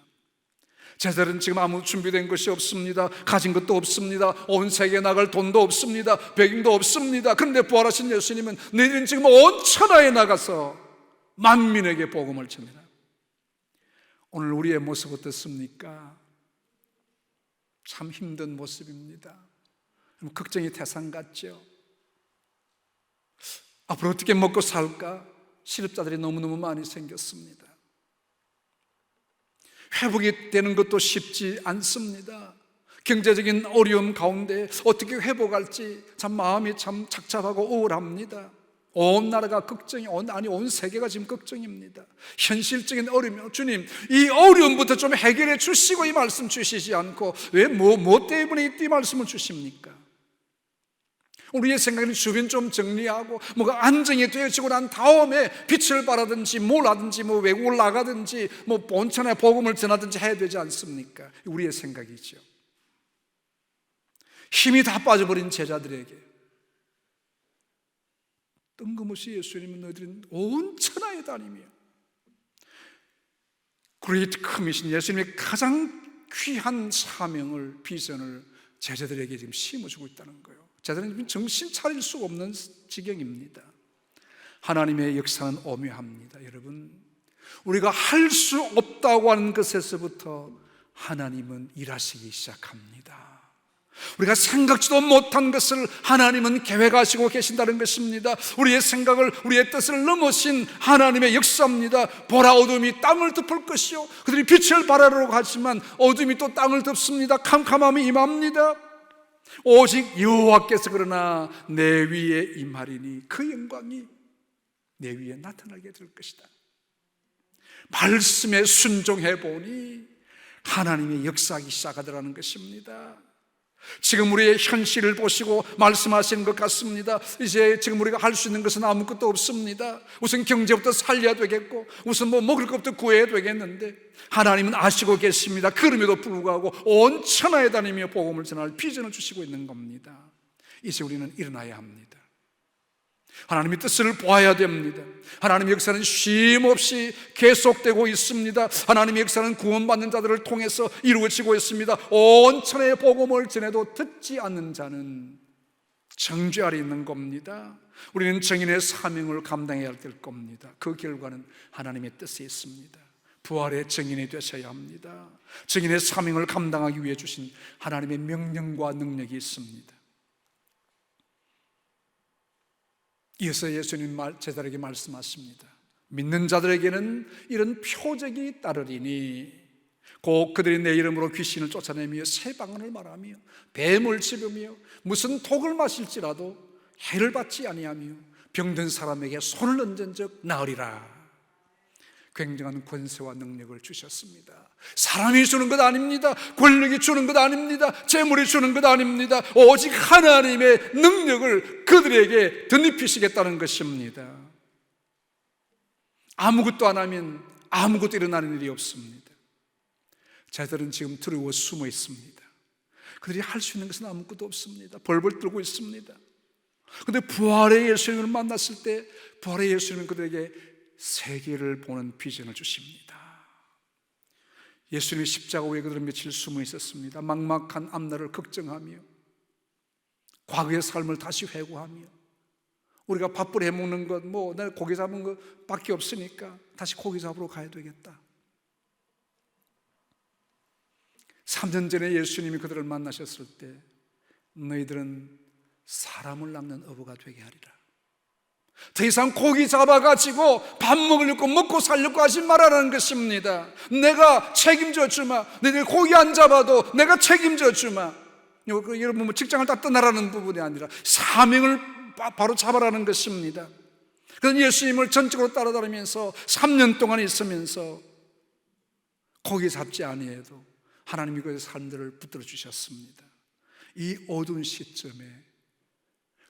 제자들은 지금 아무 준비된 것이 없습니다. 가진 것도 없습니다. 온 세계에 나갈 돈도 없습니다. 배경도 없습니다. 그런데 부활하신 예수님은 너희는 지금 온 천하에 나가서 만민에게 복음을 전해라. 오늘 우리의 모습 어떻습니까? 참 힘든 모습입니다. 걱정이 태산 같죠? 앞으로 어떻게 먹고 살까? 실업자들이 너무너무 많이 생겼습니다. 회복이 되는 것도 쉽지 않습니다. 경제적인 어려움 가운데 어떻게 회복할지 참 마음이 참 착잡하고 우울합니다. 온 나라가 걱정이, 온 세계가 지금 걱정입니다. 현실적인 어려움, 주님 이 어려움부터 좀 해결해 주시고 이 말씀 주시지 않고 왜 뭐 때문에 이 말씀을 주십니까? 우리의 생각은 주변 좀 정리하고 뭐가 안정이 되어지고 난 다음에 빛을 발하든지 뭘 하든지 뭐 외국을 나가든지 뭐 본천에 복음을 전하든지 해야 되지 않습니까? 우리의 생각이죠. 힘이 다 빠져버린 제자들에게 뜬금없이 예수님은 너희들은 온 천하에 다니며 그레이트 커미션, 예수님의 가장 귀한 사명을, 비전을 제자들에게 지금 심어주고 있다는 거예요. 제자들은 정신 차릴 수 없는 지경입니다. 하나님의 역사는 오묘합니다. 여러분, 우리가 할 수 없다고 하는 것에서부터 하나님은 일하시기 시작합니다. 우리가 생각지도 못한 것을 하나님은 계획하시고 계신다는 것입니다. 우리의 생각을, 우리의 뜻을 넘으신 하나님의 역사입니다. 보라, 어둠이 땅을 덮을 것이요 그들이 빛을 발하려고 하지만 어둠이 또 땅을 덮습니다. 캄캄함이 임합니다. 오직 여호와께서 그러나 내 위에 임하리니 그 영광이 내 위에 나타나게 될 것이다. 말씀에 순종해 보니 하나님의 역사하기 시작하더라는 것입니다. 지금 우리의 현실을 보시고 말씀하시는 것 같습니다. 이제 지금 우리가 할 수 있는 것은 아무것도 없습니다. 우선 경제부터 살려야 되겠고 우선 뭐 먹을 것부터 구해야 되겠는데 하나님은 아시고 계십니다. 그럼에도 불구하고 온 천하에 다니며 복음을 전할 비전을 주시고 있는 겁니다. 이제 우리는 일어나야 합니다. 하나님의 뜻을 보아야 됩니다. 하나님의 역사는 쉼 없이 계속되고 있습니다. 하나님의 역사는 구원받는 자들을 통해서 이루어지고 있습니다. 온 천하의 복음을 전해도 듣지 않는 자는 정죄 아래 있는 겁니다. 우리는 정인의 사명을 감당해야 될 겁니다. 그 결과는 하나님의 뜻에 있습니다. 부활의 정인이 되셔야 합니다. 정인의 사명을 감당하기 위해 주신 하나님의 명령과 능력이 있습니다. 이어서 예수님 제자들에게 말씀하십니다. 믿는 자들에게는 이런 표적이 따르리니 곧 그들이 내 이름으로 귀신을 쫓아내며 새 방언을 말하며 뱀을 집으며 무슨 독을 마실지라도 해를 받지 아니하며 병든 사람에게 손을 얹은 적 나으리라. 굉장한 권세와 능력을 주셨습니다. 사람이 주는 것 아닙니다. 권력이 주는 것 아닙니다. 재물이 주는 것 아닙니다. 오직 하나님의 능력을 그들에게 덧입히시겠다는 것입니다. 아무것도 안 하면 아무것도 일어나는 일이 없습니다. 자들은 지금 두려워 숨어 있습니다. 그들이 할 수 있는 것은 아무것도 없습니다. 벌벌 떨고 있습니다. 그런데 부활의 예수님을 만났을 때 부활의 예수님은 그들에게 세계를 보는 비전을 주십니다. 예수님의 십자가 위에 그들은 며칠 숨어 있었습니다. 막막한 앞날을 걱정하며 과거의 삶을 다시 회고하며 우리가 밥을 해먹는 것, 뭐 내가 고기 잡은 것 밖에 없으니까 다시 고기 잡으러 가야 되겠다. 3년 전에 예수님이 그들을 만나셨을 때 너희들은 사람을 낚는 어부가 되게 하리라. 더 이상 고기 잡아가지고 밥 먹으려고 먹고 살려고 하지 말라는 것입니다. 내가 책임져 주마. 너희들 고기 안 잡아도 내가 책임져 주마. 여러분 뭐 직장을 다 떠나라는 부분이 아니라 사명을 바로 잡아라는 것입니다. 그런 예수님을 전적으로 따라다니면서 3년 동안 있으면서 고기 잡지 아니해도 하나님이 그 삶들을 붙들어 주셨습니다. 이 어두운 시점에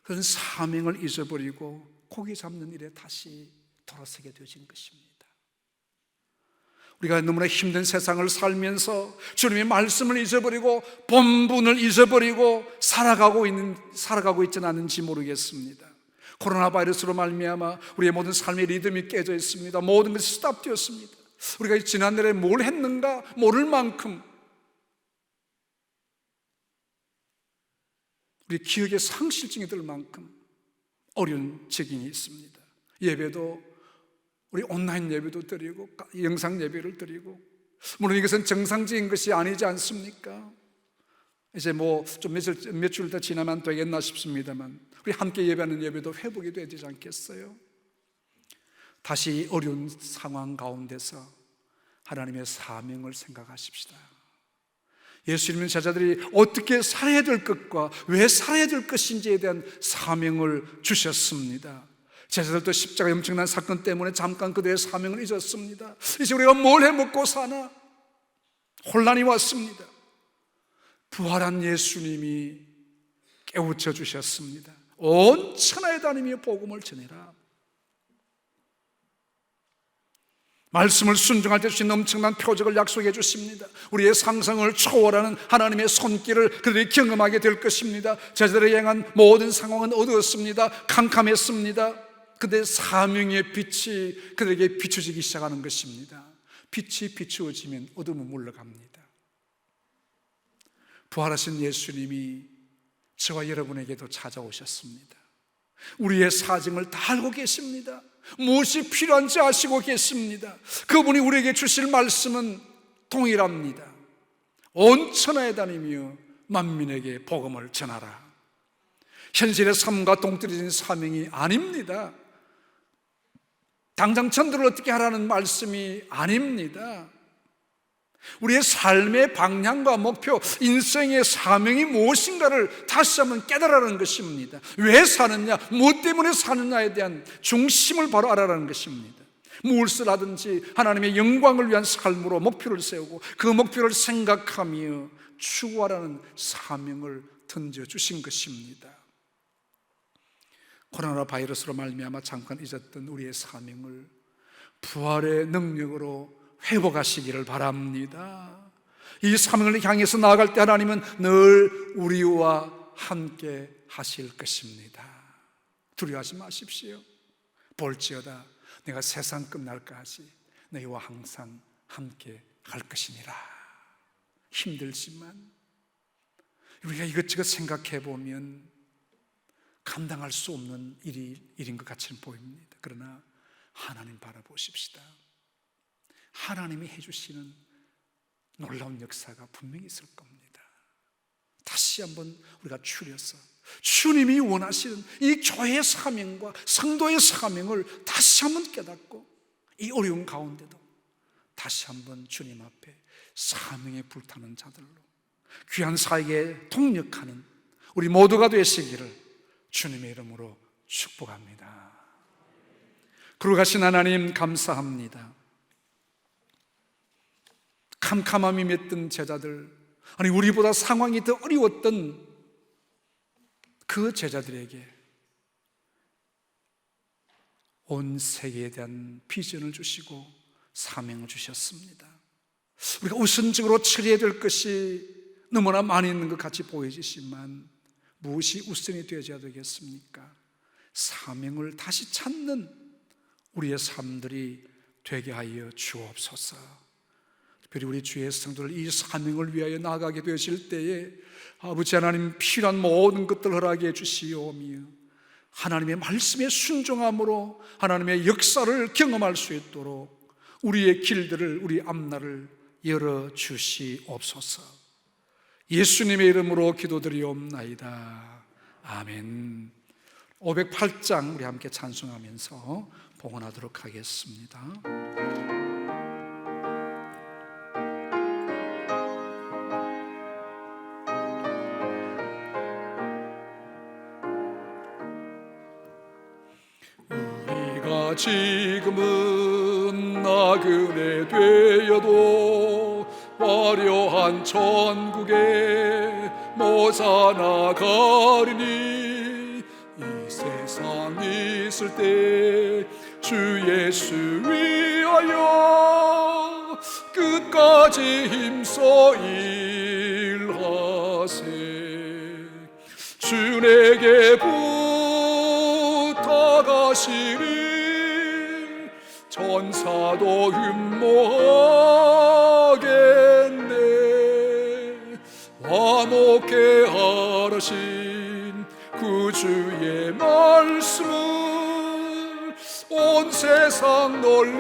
그런 사명을 잊어버리고 고기 잡는 일에 다시 돌아서게 되어진 것입니다. 우리가 너무나 힘든 세상을 살면서 주님의 말씀을 잊어버리고 본분을 잊어버리고 살아가고 있지는 않은지 모르겠습니다. 코로나 바이러스로 말미암아 우리의 모든 삶의 리듬이 깨져 있습니다. 모든 것이 스탑되었습니다. 우리가 지난날에 뭘 했는가 모를 만큼 우리 기억에 상실증이 들 만큼 어려운 적이 있습니다. 예배도 우리 온라인 예배도 드리고 영상 예배를 드리고, 물론 이것은 정상적인 것이 아니지 않습니까? 이제 뭐 좀 며칠 더 지나면 되겠나 싶습니다만, 우리 함께 예배하는 예배도 회복이 되지 않겠어요? 다시 어려운 상황 가운데서 하나님의 사명을 생각하십시다. 예수 믿는 제자들이 어떻게 살아야 될 것과 왜 살아야 될 것인지에 대한 사명을 주셨습니다. 제자들도 십자가의 엄청난 사건 때문에 잠깐 그들의 사명을 잊었습니다. 이제 우리가 뭘 해먹고 사나? 혼란이 왔습니다. 부활한 예수님이 깨우쳐 주셨습니다. 온 천하에 다니며 복음을 전해라. 말씀을 순종할 때 주신 엄청난 표적을 약속해 주십니다. 우리의 상상을 초월하는 하나님의 손길을 그들이 경험하게 될 것입니다. 제자들이 행한 모든 상황은 어두웠습니다. 캄캄했습니다. 그들의 사명의 빛이 그들에게 비춰지기 시작하는 것입니다. 빛이 비추어지면 어둠은 물러갑니다. 부활하신 예수님이 저와 여러분에게도 찾아오셨습니다. 우리의 사정을 다 알고 계십니다. 무엇이 필요한지 아시고 계십니다. 그분이 우리에게 주실 말씀은 동일합니다. 온 천하에 다니며 만민에게 복음을 전하라. 현실의 삶과 동떨어진 사명이 아닙니다. 당장 전도를 어떻게 하라는 말씀이 아닙니다. 우리의 삶의 방향과 목표, 인생의 사명이 무엇인가를 다시 한번 깨달으라는 것입니다. 왜 사느냐, 무엇 때문에 사느냐에 대한 중심을 바로 알아라는 것입니다. 무엇을 하든지 하나님의 영광을 위한 삶으로 목표를 세우고 그 목표를 생각하며 추구하라는 사명을 던져주신 것입니다. 코로나 바이러스로 말미암아 잠깐 잊었던 우리의 사명을 부활의 능력으로 회복하시기를 바랍니다. 이 사명을 향해서 나아갈 때 하나님은 늘 우리와 함께 하실 것입니다. 두려워하지 마십시오. 볼지어다 내가 세상 끝날까지 너희와 항상 함께 갈 것이니라. 힘들지만 우리가 이것저것 생각해 보면 감당할 수 없는 일인 것 같이 보입니다. 그러나 하나님 바라보십시다. 하나님이 해주시는 놀라운 역사가 분명히 있을 겁니다. 다시 한번 우리가 추려서 주님이 원하시는 이 교회의 사명과 성도의 사명을 다시 한번 깨닫고 이 어려운 가운데도 다시 한번 주님 앞에 사명에 불타는 자들로 귀한 사역에 동력하는 우리 모두가 되시기를 주님의 이름으로 축복합니다. 거룩하신 하나님 감사합니다. 캄캄함이 맺던 제자들, 아니 우리보다 상황이 더 어려웠던 그 제자들에게 온 세계에 대한 비전을 주시고 사명을 주셨습니다. 우리가 우선적으로 처리해야 될 것이 너무나 많이 있는 것 같이 보여지지만 무엇이 우선이 되어야 되겠습니까? 사명을 다시 찾는 우리의 삶들이 되게 하여 주옵소서. 특별히 우리 주의 성도들 이 사명을 위하여 나아가게 되실 때에 아버지 하나님 필요한 모든 것들을 허락해 주시오며 하나님의 말씀에 순종함으로 하나님의 역사를 경험할 수 있도록 우리의 길들을, 우리 앞날을 열어주시옵소서. 예수님의 이름으로 기도드리옵나이다. 아멘. 508장 우리 함께 찬송하면서 봉헌하도록 하겠습니다. 우리가 지금은 나그네 되어도 화려한 천국에 못 살아가리니 이 세상 있을 때 주 예수 위하여 끝까지 힘써 일하세. 주 내게 부탁하시니 천사도 흠모하겠네. 화목해 하라신 그 주의 말씀을 온 세상 널리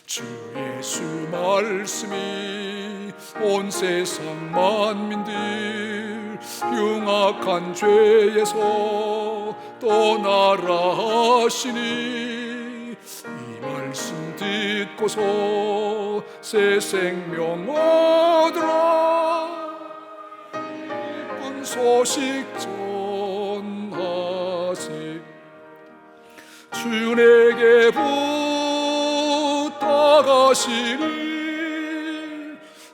주 예수 말씀이 온 세상 만민들 흉악한 죄에서 떠나라 하시니, 이 말씀 듣고서 새 생명 얻으라 기쁜 소식 전하세. 주 내게 부탁하시니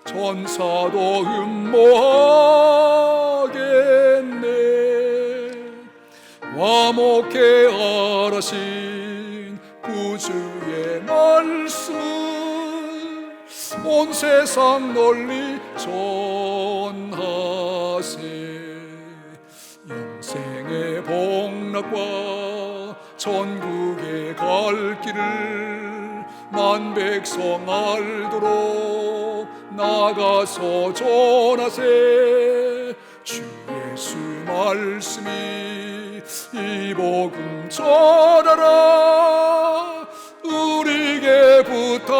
전사도 흠모하겠네. 화목해 알아신 구주의 말씀을 온 세상 널리 전하세. 영생의 복락과 천국에 갈 길을 만 백성 알도록 나가서 전하세. 주 예수 말씀이 이 복음 전하라 우리에게 부탁하셨네.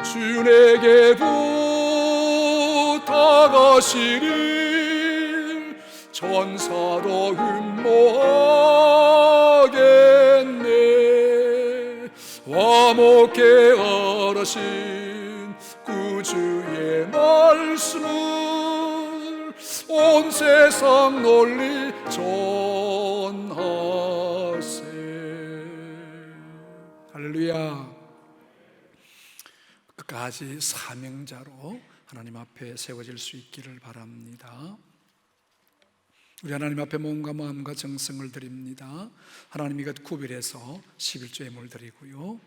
주 내게 부탁하시니 전사도 흠모하겠네. 화목해 알아신 구주의 말씀을 온 세상 널리 전하세. 할렐루야. 끝까지 사명자로 하나님 앞에 세워질 수 있기를 바랍니다. 우리 하나님 앞에 몸과 마음과 정성을 드립니다. 하나님이 구별해서 11조 예물 드리고요,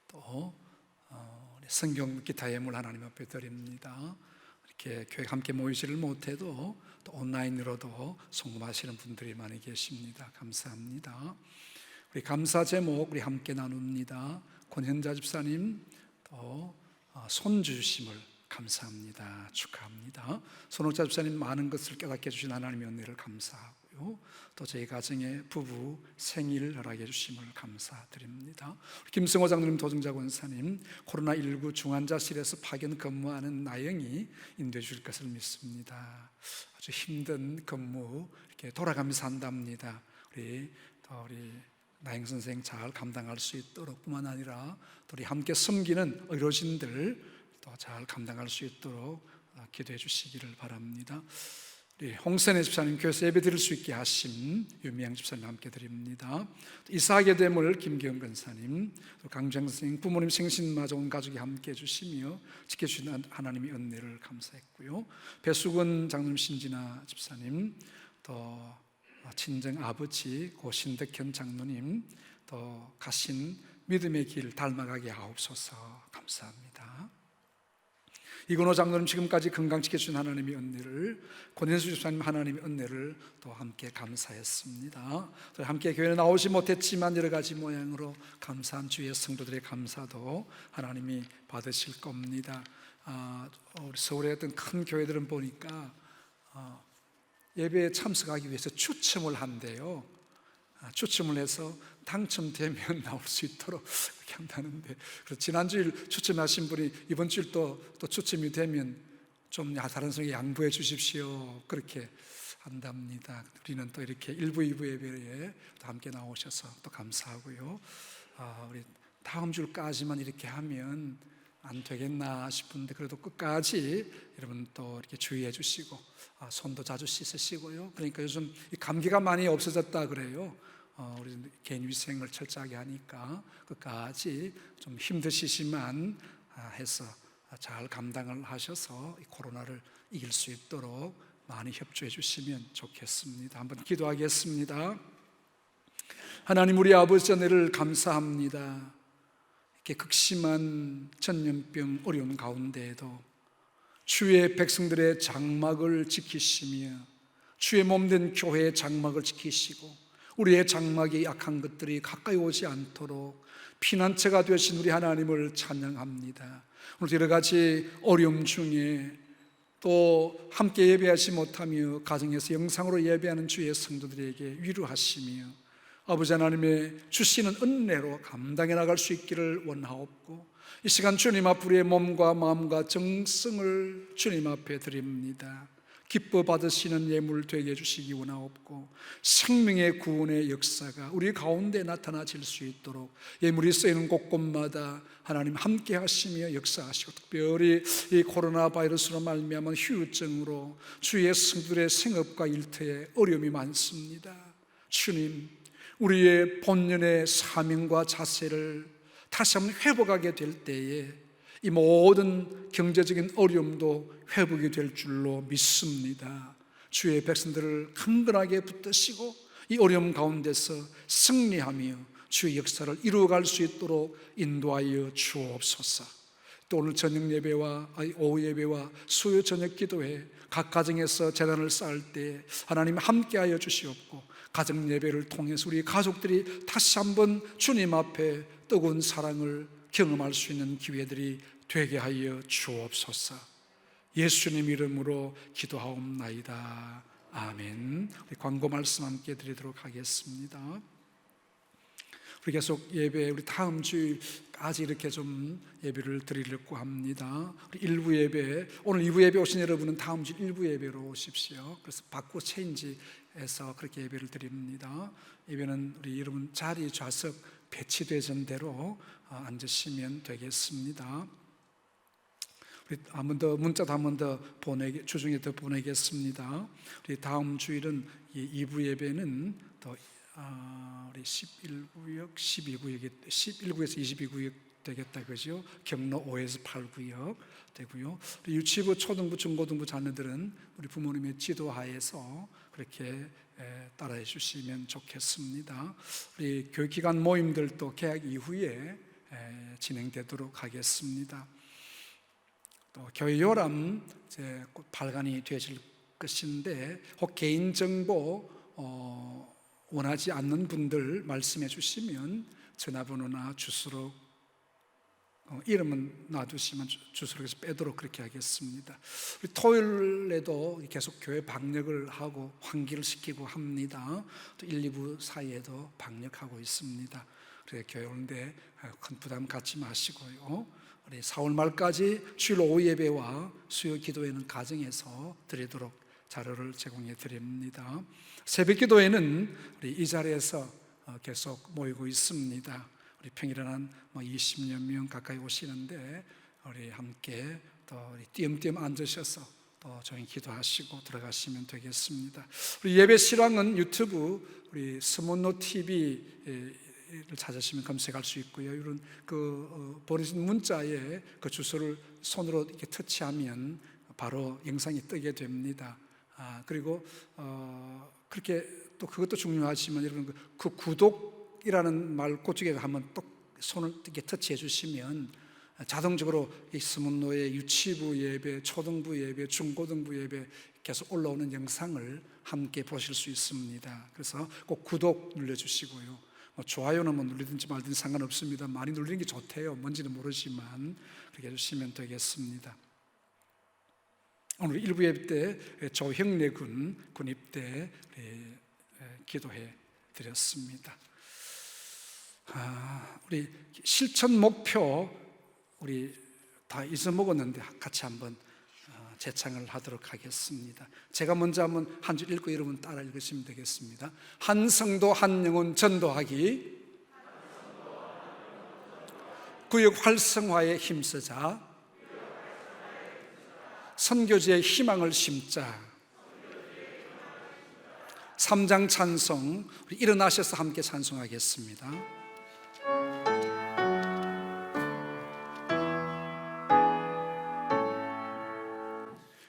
또 성경 기타 예물 하나님 앞에 드립니다. 이렇게 교회 함께 모이지를 못해도 또 온라인으로도 송금하시는 분들이 많이 계십니다. 감사합니다. 우리 감사 제목 우리 함께 나눕니다. 권현자 집사님 또 손주심을 감사합니다. 축하합니다. 손옥자 집사님 많은 것을 깨닫게 해주신 하나님의 은혜를 감사하고요, 또 저희 가정의 부부 생일 허락해 주심을 감사드립니다. 김승호 장로님, 도정자 권사님 코로나19 중환자실에서 파견 근무하는 나영이 인도해 주실 것을 믿습니다. 아주 힘든 근무 이렇게 돌아가면서 한답니다. 우리 나영 선생 잘 감당할 수 있도록 뿐만 아니라 또 우리 함께 섬기는 의료진들 또 잘 감당할 수 있도록 기도해 주시기를 바랍니다. 우리 홍선혜 집사님 교회에서 예배 드릴 수 있게 하신 유미양 집사님 함께 드립니다. 이사하게 됨을 김기영 권사님, 강주영 선생님 부모님 생신마저 온 가족이 함께 해주시며 지켜주시는 하나님의 은혜를 감사했고요, 배수근 장로님, 신진아 집사님, 또 친정 아버지 고신덕현 장로님, 또 가신 믿음의 길 닮아가게 하옵소서. 감사합니다. 이건호 장로님 지금까지 건강 지켜주신 하나님의 은혜를, 권현수 집사님 하나님의 은혜를 또 함께 감사했습니다. 함께 교회에 나오지 못했지만 여러 가지 모양으로 감사한 주의 성도들의 감사도 하나님이 받으실 겁니다. 우리 서울의 어떤 큰 교회들은 보니까 예배에 참석하기 위해서 추첨을 한대요. 추첨을 해서 당첨되면 나올 수 있도록 그렇게 한다는데, 그래서 지난주일 추첨하신 분이 이번 주일 또 추첨이 되면 좀 다른 성에 양보해 주십시오 그렇게 한답니다. 우리는 또 이렇게 1부 2부 예배에 또 함께 나오셔서 또 감사하고요, 우리 다음 주까지만 이렇게 하면 안 되겠나 싶은데 그래도 끝까지 여러분 또 이렇게 주의해 주시고 손도 자주 씻으시고요. 그러니까 요즘 이 감기가 많이 없어졌다 그래요. 우리 개인 위생을 철저하게 하니까 끝까지 좀 힘드시지만 해서 잘 감당을 하셔서 이 코로나를 이길 수 있도록 많이 협조해 주시면 좋겠습니다. 한번 기도하겠습니다. 하나님, 우리 아버지 은혜를 감사합니다. 이렇게 극심한 전염병 어려운 가운데에도 주의 백성들의 장막을 지키시며 주의 몸된 교회의 장막을 지키시고 우리의 장막이 약한 것들이 가까이 오지 않도록 피난처가 되신 우리 하나님을 찬양합니다. 오늘 여러 가지 어려움 중에 또 함께 예배하지 못하며 가정에서 영상으로 예배하는 주의 성도들에게 위로하시며 아버지 하나님의 주시는 은혜로 감당해 나갈 수 있기를 원하옵고, 이 시간 주님 앞 우리의 몸과 마음과 정성을 주님 앞에 드립니다. 기뻐 받으시는 예물 되게 해주시기 원하옵고, 생명의 구원의 역사가 우리 가운데 나타나질 수 있도록 예물이 쓰이는 곳곳마다 하나님 함께 하시며 역사하시고, 특별히 이 코로나 바이러스로 말미암은 후유증으로 주의 성도들의 생업과 일터에 어려움이 많습니다. 주님, 우리의 본연의 사명과 자세를 다시 한번 회복하게 될 때에 이 모든 경제적인 어려움도 회복이 될 줄로 믿습니다. 주의 백성들을 강건하게 붙드시고 이 어려움 가운데서 승리하며 주의 역사를 이루어갈 수 있도록 인도하여 주옵소서. 또 오늘 저녁 예배와 오후 예배와 수요 저녁 기도회 각 가정에서 재단을 쌓을 때 하나님 함께하여 주시옵고, 가정 예배를 통해서 우리 가족들이 다시 한번 주님 앞에 뜨거운 사랑을 경험할 수 있는 기회들이 되게 하여 주옵소서. 예수님 이름으로 기도하옵나이다. 아멘. 우리 광고 말씀 함께 드리도록 하겠습니다. 우리 계속 예배, 우리 다음 주일까지 이렇게 좀 예배를 드리려고 합니다. 우리 1부 예배, 오늘 2부 예배 오신 여러분은 다음 주 1부 예배로 오십시오. 그래서 바꿔 체인지해서 그렇게 예배를 드립니다. 예배는 우리 여러분 자리 좌석 배치되던 대로 앉으시면 되겠습니다. 우리 한 번 더 문자도 한 번 더 주중에 더 보내겠습니다. 우리 다음 주일은 2부 예배는 더 우리 11구역, 11구에서 22구역 되겠다, 그죠? 경로 5에서 8구역 되고요. 우리 유치부, 초등부, 중고등부 자녀들은 우리 부모님의 지도하에서 그렇게 따라해 주시면 좋겠습니다. 우리 교육기관 모임들도 개학 이후에 진행되도록 하겠습니다. 또 교회 요람 이제 곧 발간이 되실 것인데, 혹 개인정보 원하지 않는 분들 말씀해 주시면 전화번호나 주소록 이름은 놔두시면 주소록에서 빼도록 그렇게 하겠습니다. 우리 토요일에도 계속 교회 방역을 하고 환기를 시키고 합니다. 또 1, 2부 사이에도 방역하고 있습니다. 그래서 교회 오는데 큰 부담 갖지 마시고요. 우리 4월 말까지 주일 오후 예배와 수요 기도회는 가정에서 드리도록 자료를 제공해 드립니다. 새벽 기도회는 우리 이 자리에서 계속 모이고 있습니다. 우리 평일에는 한 20여 명 가까이 오시는데, 우리 함께 또 우리 띄엄띄엄 앉으셔서 또 조용히 기도하시고 들어가시면 되겠습니다. 우리 예배 실황은 유튜브 우리 스몬노 TV를 찾으시면 검색할 수 있고요. 이런 보내신 문자에 그 주소를 손으로 이렇게 터치하면 바로 영상이 뜨게 됩니다. 그리고 그렇게 또 그것도 중요하지만, 여러분 그 구독이라는 말 그쪽에 한번 또 손을 이렇게 터치해 주시면 자동적으로 이 스문노의 유치부 예배, 초등부 예배, 중고등부 예배 계속 올라오는 영상을 함께 보실 수 있습니다. 그래서 꼭 구독 눌러주시고요. 좋아요는 누르든지 말든지 상관없습니다. 많이 누르는 게 좋대요. 뭔지는 모르지만 그렇게 해주시면 되겠습니다. 오늘 1부 예배 때 조형래 군 입대 기도해 드렸습니다. 우리 실천 목표 우리 다 잊어먹었는데 같이 한번 재창을 하도록 하겠습니다. 제가 먼저 한번 한 줄 읽고 여러분 따라 읽으시면 되겠습니다. 한 성도 한 영혼 전도하기, 구역 활성화에 힘쓰자, 선교지에 희망을 심자. 3장 찬송, 우리 일어나셔서 함께 찬송하겠습니다.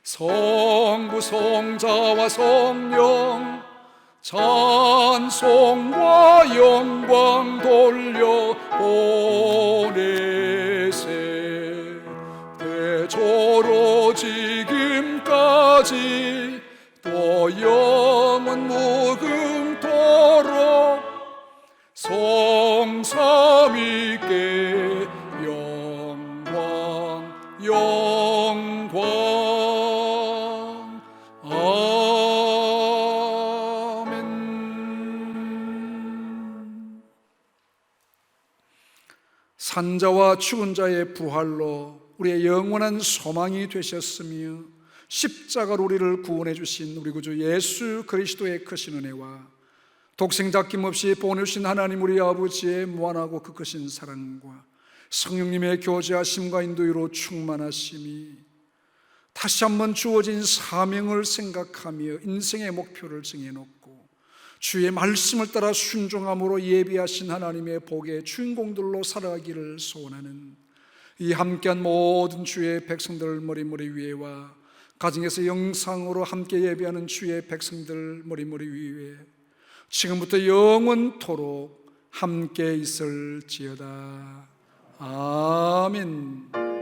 성부 성자와 성령 찬송과 영광 돌려 보내세. 대조로 지금까지 또 영원 무궁토록 성삼위께 영광 영광. 산자와 죽은 자의 부활로 우리의 영원한 소망이 되셨으며 십자가로 우리를 구원해 주신 우리 구주 예수 그리스도의 크신 은혜와 독생자 낌없이 보내주신 하나님 우리 아버지의 무한하고 그 크신 사랑과 성령님의 교제하심과 인도로 충만하심이 다시 한번 주어진 사명을 생각하며 인생의 목표를 정해놓고 주의 말씀을 따라 순종함으로 예비하신 하나님의 복의 주인공들로 살아가기를 소원하는 이 함께한 모든 주의 백성들 머리머리 위에와 가정에서 영상으로 함께 예배하는 주의 백성들 머리머리 위에 지금부터 영원토록 함께 있을지어다. 아멘.